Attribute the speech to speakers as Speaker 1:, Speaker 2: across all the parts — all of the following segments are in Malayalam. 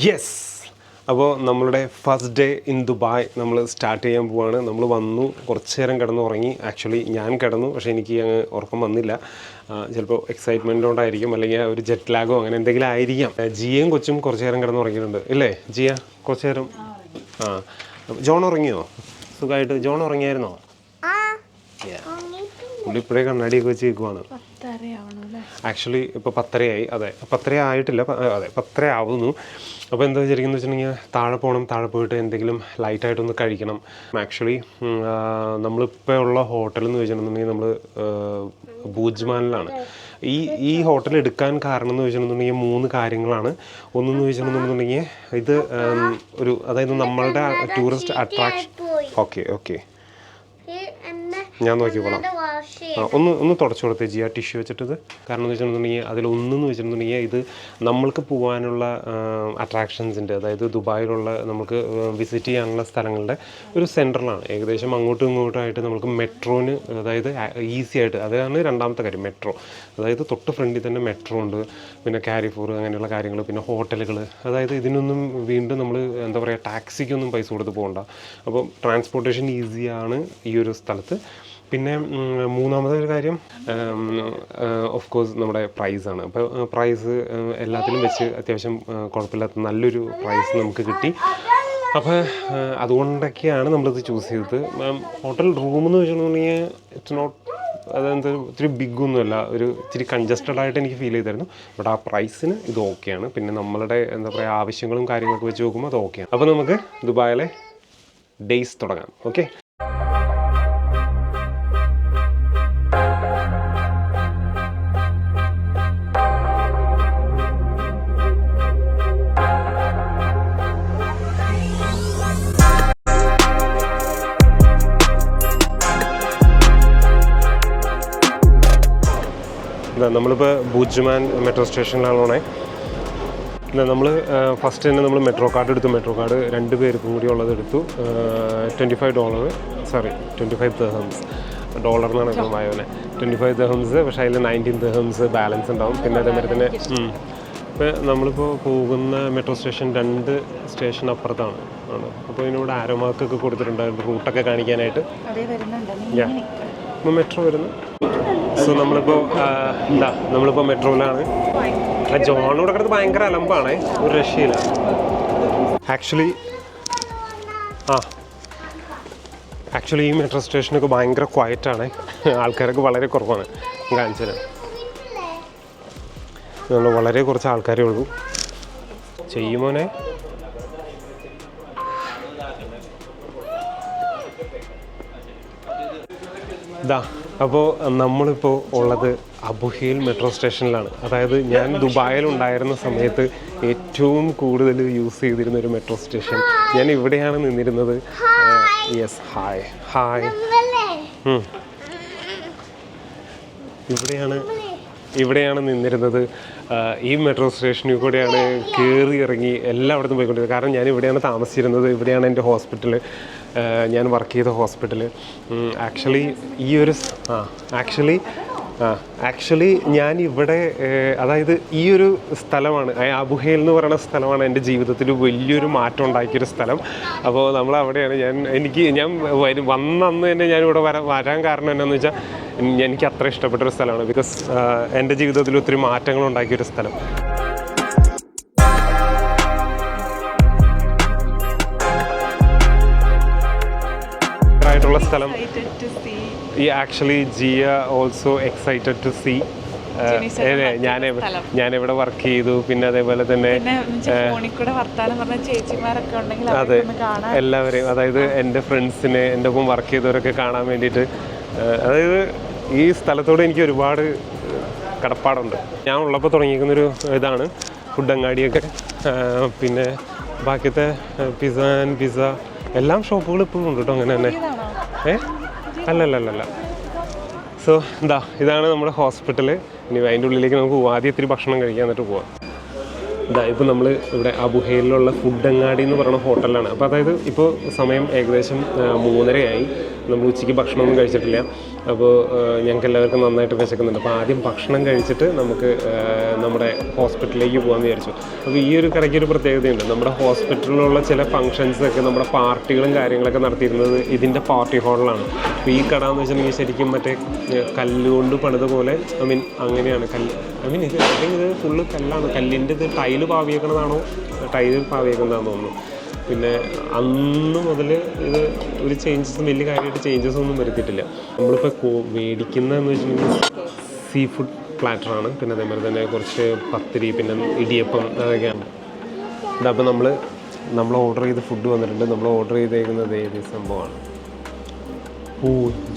Speaker 1: യെസ്, അപ്പോൾ നമ്മളുടെ ഫസ്റ്റ് ഡേ ഇൻ ദുബായ് നമ്മൾ സ്റ്റാർട്ട് ചെയ്യാൻ പോവാണ്. നമ്മൾ വന്നു, കുറച്ച് നേരം കിടന്ന് ഉറങ്ങി. ആക്ച്വലി ഞാൻ കിടന്നു, പക്ഷേ എനിക്ക് അങ്ങ് ഉറക്കം വന്നില്ല. ചിലപ്പോൾ എക്സൈറ്റ്മെൻ്റ് കൊണ്ടായിരിക്കും, അല്ലെങ്കിൽ ഒരു ജെറ്റ് ലാഗോ അങ്ങനെ എന്തെങ്കിലും ആയിരിക്കാം. ജിയയും കൊച്ചും കുറച്ച് നേരം കിടന്ന് ഉറങ്ങിയിട്ടുണ്ട് ഇല്ലേ ജിയ? കുറച്ച് നേരം. ജോൺ ഉറങ്ങിയോ? സുഖമായിട്ട്. ജോൺ ഉറങ്ങിയായിരുന്നോ? പുള്ളി ഇപ്പോഴേ കണ്ണാടിയൊക്കെ വെച്ച് നിൽക്കുവാണ്. ആക്ച്വലി ഇപ്പോൾ 10:30 അതെ 10:30 ആയിട്ടില്ല, അതെ 10:30 ആവുന്നു. അപ്പോൾ എന്താ വിചാരിക്കുന്നത് വെച്ചിട്ടുണ്ടെങ്കിൽ താഴെ പോകണം, താഴെ പോയിട്ട് എന്തെങ്കിലും ലൈറ്റായിട്ടൊന്ന് കഴിക്കണം. ആക്ച്വലി നമ്മളിപ്പോൾ ഉള്ള ഹോട്ടൽ എന്ന് വെച്ചിട്ടുണ്ടെങ്കിൽ നമ്മൾ ബൂജ്മാനിലാണ്. ഈ ഹോട്ടൽ എടുക്കാൻ കാരണം എന്ന് വെച്ചിട്ടുണ്ടെങ്കിൽ 3 കാര്യങ്ങളാണ്. ഒന്നെന്ന് വെച്ചിട്ടുണ്ടെന്നുണ്ടെങ്കിൽ ഇത് ഒരു, അതായത് നമ്മളുടെ ടൂറിസ്റ്റ് അട്രാക്ഷൻ. ഓക്കെ ഞാൻ നോക്കിക്കോളാം. ഒന്ന് തുടച്ചു കൊടുത്തേ ജിയ, ടിഷ്യൂ വെച്ചിട്ടത്. കാരണം എന്ന് വെച്ചിട്ടുണ്ടെങ്കിൽ അതിലൊന്നെന്ന് വെച്ചിട്ടുണ്ടെങ്കിൽ ഇത് നമ്മൾക്ക് പോകാനുള്ള അട്രാക്ഷൻസിൻ്റെ, അതായത് ദുബായിലുള്ള നമുക്ക് വിസിറ്റ് ചെയ്യാനുള്ള സ്ഥലങ്ങളുടെ ഒരു സെൻറ്ററിലാണ്. ഏകദേശം അങ്ങോട്ടും ഇങ്ങോട്ടുമായിട്ട് നമുക്ക് മെട്രോന്, അതായത് ഈസി ആയിട്ട്, അതാണ് രണ്ടാമത്തെ കാര്യം, മെട്രോ. അതായത് തൊട്ട് ഫ്രണ്ടിൽ തന്നെ മെട്രോ ഉണ്ട്, പിന്നെ കാരിഫോർ അങ്ങനെയുള്ള കാര്യങ്ങൾ, പിന്നെ ഹോട്ടലുകൾ. അതായത് ഇതിനൊന്നും വീണ്ടും നമ്മൾ എന്താ പറയുക, ടാക്സിക്കൊന്നും പൈസ കൊടുത്ത് പോകണ്ട. അപ്പോൾ ട്രാൻസ്പോർട്ടേഷൻ ഈസിയാണ് ഈ ഒരു സ്ഥലത്ത്. പിന്നെ മൂന്നാമത്തെ ഒരു കാര്യം ഓഫ് കോഴ്സ് നമ്മുടെ പ്രൈസാണ്. അപ്പോൾ പ്രൈസ് എല്ലാത്തിലും വെച്ച് അത്യാവശ്യം കുഴപ്പമില്ലാത്ത നല്ലൊരു പ്രൈസ് നമുക്ക് കിട്ടി. അപ്പോൾ അതുകൊണ്ടൊക്കെയാണ് നമ്മളിത് ചൂസ് ചെയ്തത്. ഹോട്ടൽ റൂം എന്ന് വെച്ചിട്ടുണ്ടെങ്കിൽ ഇറ്റ്സ് നോട്ട്, അതെന്താ ഒത്തിരി ബിഗൊന്നുമല്ല, ഒരു ഇത്തിരി കൺജസ്റ്റഡ് ആയിട്ട് എനിക്ക് ഫീൽ ചെയ്തായിരുന്നു. ബട്ട് ആ പ്രൈസിന് ഇത് ഓക്കെയാണ്. പിന്നെ നമ്മളുടെ എന്താ പറയുക ആവശ്യങ്ങളും കാര്യങ്ങളൊക്കെ വെച്ച് നോക്കുമ്പോൾ അത് ഓക്കെയാണ്. അപ്പോൾ നമുക്ക് ദുബായിലെ ഡേയ്സ് തുടങ്ങാം. ഓക്കെ, നമ്മളിപ്പോൾ ബൂജ്മാൻ മെട്രോ സ്റ്റേഷനിലാണോണേ. നമ്മൾ ഫസ്റ്റ് തന്നെ നമ്മൾ മെട്രോ കാർഡ് എടുത്തു. മെട്രോ കാർഡ് 2 പേർക്കും കൂടി ഉള്ളത് എടുത്തു. $25 ദിർഹംസ്, ഡോളറിനാണ് ഇപ്പോൾ വായോനെ. $25 ദിർഹംസ്, പക്ഷേ അതിൽ 19 ദിർഹംസ് ബാലൻസ് ഉണ്ടാവും. പിന്നെ അതേമാതിരി തന്നെ ഇപ്പോൾ നമ്മളിപ്പോൾ പോകുന്ന മെട്രോ സ്റ്റേഷൻ 2 സ്റ്റേഷൻ അപ്പുറത്താണ്. അപ്പോൾ ഇതിനോട് ആരോ മാർക്കൊക്കെ കൊടുത്തിട്ടുണ്ടായിരുന്നു റൂട്ടൊക്കെ കാണിക്കാനായിട്ട്. ഇപ്പോൾ മെട്രോ വരുന്നു. സോ നമ്മളിപ്പോൾ മെട്രോയിലാണ്. ജോണോടെ കിടന്ന് ഭയങ്കര അലമ്പാണ്, ഒരു രക്ഷയില്ല. ആക്ച്വലി ഈ മെട്രോ സ്റ്റേഷനൊക്കെ ഭയങ്കര ക്വയറ്റാണ്, ആൾക്കാരൊക്കെ വളരെ കുറവാണ്. കാണിച്ചു തരാം. വളരെ കുറച്ച് ആൾക്കാരേ ഉള്ളൂ. ചെയ്യുമോനെ? അപ്പോൾ നമ്മളിപ്പോൾ ഉള്ളത് അബുഹയിൽ മെട്രോ സ്റ്റേഷനിലാണ്. അതായത് ഞാൻ ദുബായിലുണ്ടായിരുന്ന സമയത്ത് ഏറ്റവും കൂടുതൽ യൂസ് ചെയ്തിരുന്ന ഒരു മെട്രോ സ്റ്റേഷൻ. ഞാൻ ഇവിടെയാണ് നിന്നിരുന്നത്. Yes, hi. ഇവിടെയാണ് നിന്നിരുന്നത്. ഈ മെട്രോ സ്റ്റേഷനിൽ കൂടെയാണ് കയറി ഇറങ്ങി എല്ലായിടത്തും പോയിക്കൊണ്ടിരുന്നത്. കാരണം ഞാൻ ഇവിടെയാണ് താമസിച്ചിരുന്നത്. ഇവിടെയാണ് എൻ്റെ ഹോസ്പിറ്റൽ, ഞാൻ വർക്ക് ചെയ്ത ഹോസ്പിറ്റൽ. ആക്ച്വലി ഞാൻ ഇവിടെ, അതായത് ഈ ഒരു സ്ഥലമാണ്, അബുഹയിൽ എന്ന് പറയുന്ന സ്ഥലമാണ് എൻ്റെ ജീവിതത്തിൽ വലിയൊരു മാറ്റം ഉണ്ടാക്കിയൊരു സ്ഥലം. അപ്പോൾ നമ്മൾ അവിടെയാണ്. ഞാൻ വന്നന്ന് തന്നെ ഞാനിവിടെ വരാൻ കാരണം എന്നാന്ന് വെച്ചാൽ എനിക്ക് അത്ര ഇഷ്ടപ്പെട്ടൊരു സ്ഥലമാണ്. ബിക്കോസ് എൻ്റെ ജീവിതത്തിൽ ഒത്തിരി മാറ്റങ്ങൾ ഉണ്ടാക്കിയൊരു സ്ഥലം. ആയിട്ടുള്ള സ്ഥലം. Actually Jiya also excited to see. ഞാനിവിടെ വർക്ക് ചെയ്തു. പിന്നെ അതേപോലെ തന്നെ അതെ, എല്ലാവരെയും, അതായത് എൻ്റെ ഫ്രണ്ട്സിനെ, എൻ്റെ ഒപ്പം വർക്ക് ചെയ്തവരൊക്കെ കാണാൻ വേണ്ടിയിട്ട്. അതായത് ഈ സ്ഥലത്തോട് എനിക്ക് ഒരുപാട് കടപ്പാടുണ്ട്. ഞാൻ ഉള്ളപ്പോൾ തുടങ്ങിയിരിക്കുന്നൊരു ഇതാണ് ഫുഡങ്ങാടിയൊക്കെ. പിന്നെ ബാക്കിയത്തെ പിസ്സ എല്ലാം ഷോപ്പുകൾ ഇപ്പോഴും ഉണ്ട് കേട്ടോ. അങ്ങനെ തന്നെ അല്ലല്ല. സോ ഇതാണ് നമ്മുടെ ഹോസ്പിറ്റൽ. ഇനി അതിൻ്റെ ഉള്ളിലേക്ക് നമുക്ക് ആദ്യം ഇത്തിരി ഭക്ഷണം കഴിക്കാൻ, എന്നിട്ട് പോവാം. ഇപ്പോൾ നമ്മൾ ഇവിടെ അബുഹയിലുള്ള ഫുഡങ്ങാടി എന്ന് പറയുന്ന ഹോട്ടലിലാണ്. അപ്പോൾ അതായത് ഇപ്പോൾ സമയം ഏകദേശം 3:30 ആയി. നമ്മൾ ഉച്ചയ്ക്ക് ഭക്ഷണമൊന്നും കഴിച്ചിട്ടില്ല. അപ്പോൾ ഞങ്ങൾക്ക് എല്ലാവർക്കും നന്നായിട്ട് വിശക്കുന്നുണ്ട്. അപ്പോൾ ആദ്യം ഭക്ഷണം കഴിച്ചിട്ട് നമുക്ക് നമ്മുടെ ഹോസ്പിറ്റലിലേക്ക് പോകാമെന്ന് വിചാരിച്ചു. അപ്പോൾ ഈ ഒരു കടയ്ക്ക് ഒരു പ്രത്യേകതയുണ്ട്. നമ്മുടെ ഹോസ്പിറ്റലിലുള്ള ചില ഫംഗ്ഷൻസൊക്കെ നമ്മുടെ പാർട്ടികളും കാര്യങ്ങളൊക്കെ നടത്തിയിരുന്നത് ഇതിൻ്റെ പാർട്ടി ഹാളിലാണ്. അപ്പോൾ ഈ കട എന്ന് വെച്ചിട്ടുണ്ടെങ്കിൽ ശരിക്കും മറ്റേ കല്ലുകൊണ്ട് പണിത പോലെ, അങ്ങനെയാണ് ഇത് ഫുള്ള് കല്ലാണ്. കല്ലിൻ്റെ ഇത് ടൈല് പാവിയേക്കണതാണോ ടൈല് പാവിയേക്കുന്നതാണെന്ന് തോന്നുന്നു. പിന്നെ അന്ന് മുതൽ ഇത് ഒരു വലിയ കാര്യമായിട്ട് ചേഞ്ചസ് ഒന്നും വരുത്തിയിട്ടില്ല. നമ്മളിപ്പോൾ മേടിക്കുന്നതെന്ന് വെച്ചിട്ടുണ്ടെങ്കിൽ സീ ഫുഡ് പ്ലാറ്ററാണ്. പിന്നെ അതേമാതിരി തന്നെ കുറച്ച് പത്തിരി, പിന്നെ ഇടിയപ്പം, അതൊക്കെയാണ്. ഇതപ്പോൾ നമ്മൾ ഓർഡർ ചെയ്ത് ഫുഡ് വന്നിട്ടുണ്ട്. നമ്മൾ ഓർഡർ ചെയ്തേക്കുന്നത് ഏത് സംഭവമാണ്.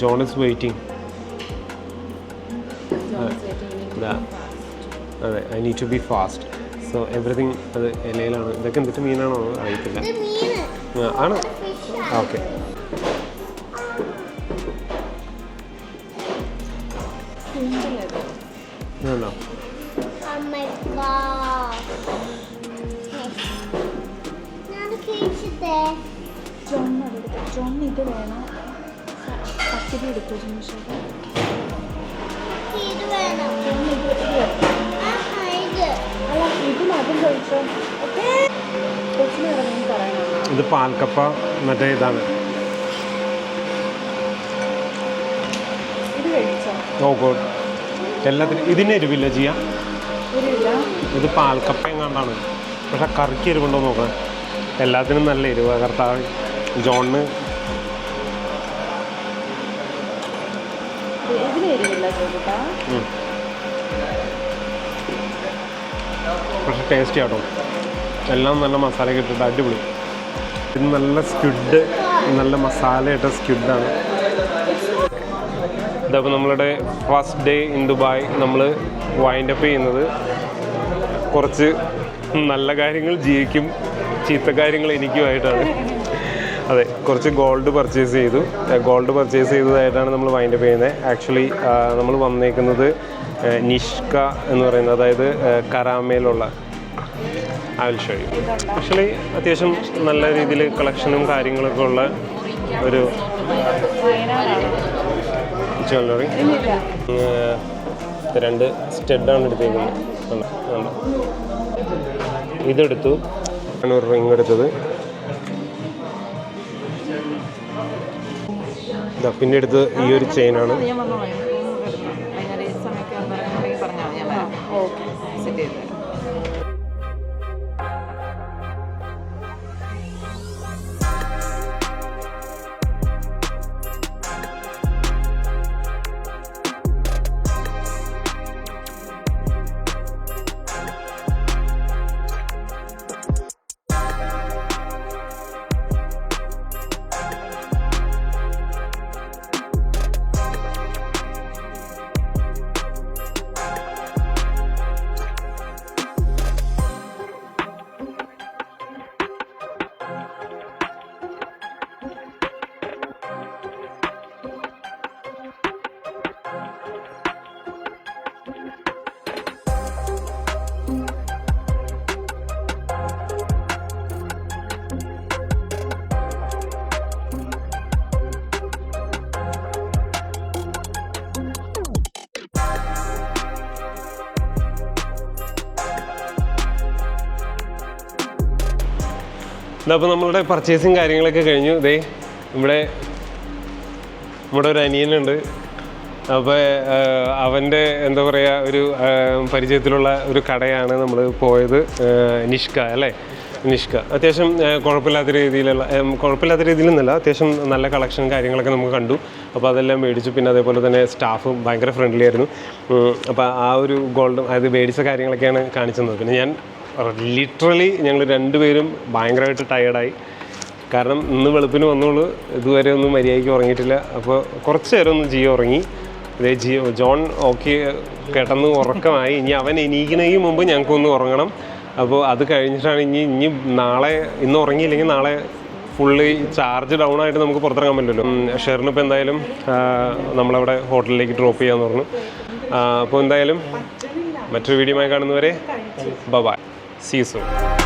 Speaker 1: John is waiting. അതെ, I need to be fast. So everything അത് ഇലയിലാണ്. ഇതൊക്കെ എന്തിട്ട് മീനാണോ അറിയത്തില്ല. ആണ്, ഓക്കെ. ആണോ?
Speaker 2: ഇത് വേണം, പത്തിരി എടുക്കും.
Speaker 1: ഇത് പാൽക്കപ്പ, മറ്റേ ഇതാണ്. ഓ ഗോഡ്. എല്ലാത്തിനും ഇതിന് എരിവില്ല ചെയ്യാം. ഇത് പാൽക്കപ്പയും കണ്ടാണ്, പക്ഷെ കറിക്ക് എരിവുണ്ടോ നോക്കണം. എല്ലാത്തിനും നല്ല എരിവ്. കർത്താവ് ജോണിന് പക്ഷെ ടേസ്റ്റി ആട്ടോ. എല്ലാം നല്ല മസാല ഇട്ടിട്ട് അടിപൊളി. ഇത് നല്ല സ്ക്വിഡ്, നല്ല മസാല ഇട്ട സ്ക്വിഡാണ്. ഇതപ്പോൾ നമ്മളുടെ ഫസ്റ്റ് ഡേ ഇൻ ദുബായ് നമ്മൾ വൈൻഡപ്പ് ചെയ്യുന്നത് കുറച്ച് നല്ല കാര്യങ്ങൾ ജിയയ്ക്കും ചീത്ത കാര്യങ്ങൾ എനിക്കുമായിട്ടാണ്. അതെ, കുറച്ച് ഗോൾഡ് പർച്ചേസ് ചെയ്തതായിട്ടാണ് നമ്മൾ വൈൻഡപ്പ് ചെയ്യുന്നത്. ആക്ച്വലി നമ്മൾ വന്നേക്കുന്നത് നിഷ്ക എന്ന് പറയുന്നത്, അതായത് കരാമയിലുള്ള ആവശ്യം. ആക്ച്വലി അത്യാവശ്യം നല്ല രീതിയിൽ കളക്ഷനും കാര്യങ്ങളൊക്കെ ഉള്ള ഒരു ജ്വല്ലറി. 2 സ്റ്റഡാണ് എടുത്തേക്കുന്നത്. ഇതെടുത്തു, ഒരു റിങ് എടുത്തത്. പിന്നെ എടുത്ത് ഈ ഒരു ചെയിനാണ്. അപ്പോൾ നമ്മളുടെ പർച്ചേസിങ് കാര്യങ്ങളൊക്കെ കഴിഞ്ഞു. ഇതേ ഇവിടെ ഒരു അനിയനുണ്ട്. അപ്പോൾ അവൻ്റെ എന്താ പറയുക, ഒരു പരിചയത്തിലുള്ള ഒരു കടയാണ് നമ്മൾ പോയത്. നിഷ്ക അല്ലേ? നിഷ്ക അത്യാവശ്യം കുഴപ്പമില്ലാത്ത രീതിയിലൊന്നുമല്ല, അത്യാവശ്യം നല്ല കളക്ഷൻ കാര്യങ്ങളൊക്കെ നമുക്ക് കണ്ടു. അപ്പോൾ അതെല്ലാം മേടിച്ചു. പിന്നെ അതേപോലെ തന്നെ സ്റ്റാഫും ഭയങ്കര ഫ്രണ്ട്ലി ആയിരുന്നു. അപ്പോൾ ആ ഒരു ഗോൾഡും അത് മേടിച്ച കാര്യങ്ങളൊക്കെയാണ് കാണിച്ചത്. പിന്നെ ലിറ്ററലി ഞങ്ങൾ 2 പേരും ഭയങ്കരമായിട്ട് ടയേർഡായി. കാരണം ഇന്ന് വെളുപ്പിന് വന്നോളൂ, ഇതുവരെ ഒന്നും മര്യാദയ്ക്ക് ഉറങ്ങിയിട്ടില്ല. അപ്പോൾ കുറച്ച് നേരം ഒന്ന് ജിയോ ഉറങ്ങി. ഇതേ ജോൺ ഓക്കെ കിടന്ന് ഉറക്കമായി. ഇനി അവൻ എണീക്കുന്നതിന് മുമ്പ് ഞങ്ങൾക്കൊന്ന് ഉറങ്ങണം. അപ്പോൾ അത് കഴിഞ്ഞിട്ടാണ് ഇനി നാളെ, ഇന്ന് ഉറങ്ങിയില്ലെങ്കിൽ നാളെ ഫുള്ളി ചാർജ് ഡൗൺ ആയിട്ട് നമുക്ക് പുറത്തിറങ്ങാൻ പറ്റില്ലല്ലോ. ഷെറിനിപ്പോൾ എന്തായാലും നമ്മളവിടെ ഹോട്ടലിലേക്ക് ഡ്രോപ്പ് ചെയ്യാമെന്ന് പറഞ്ഞു. അപ്പോൾ എന്തായാലും മറ്റൊരു വീഡിയോയുമായി കാണുന്നവരെ ബൈ. See you soon.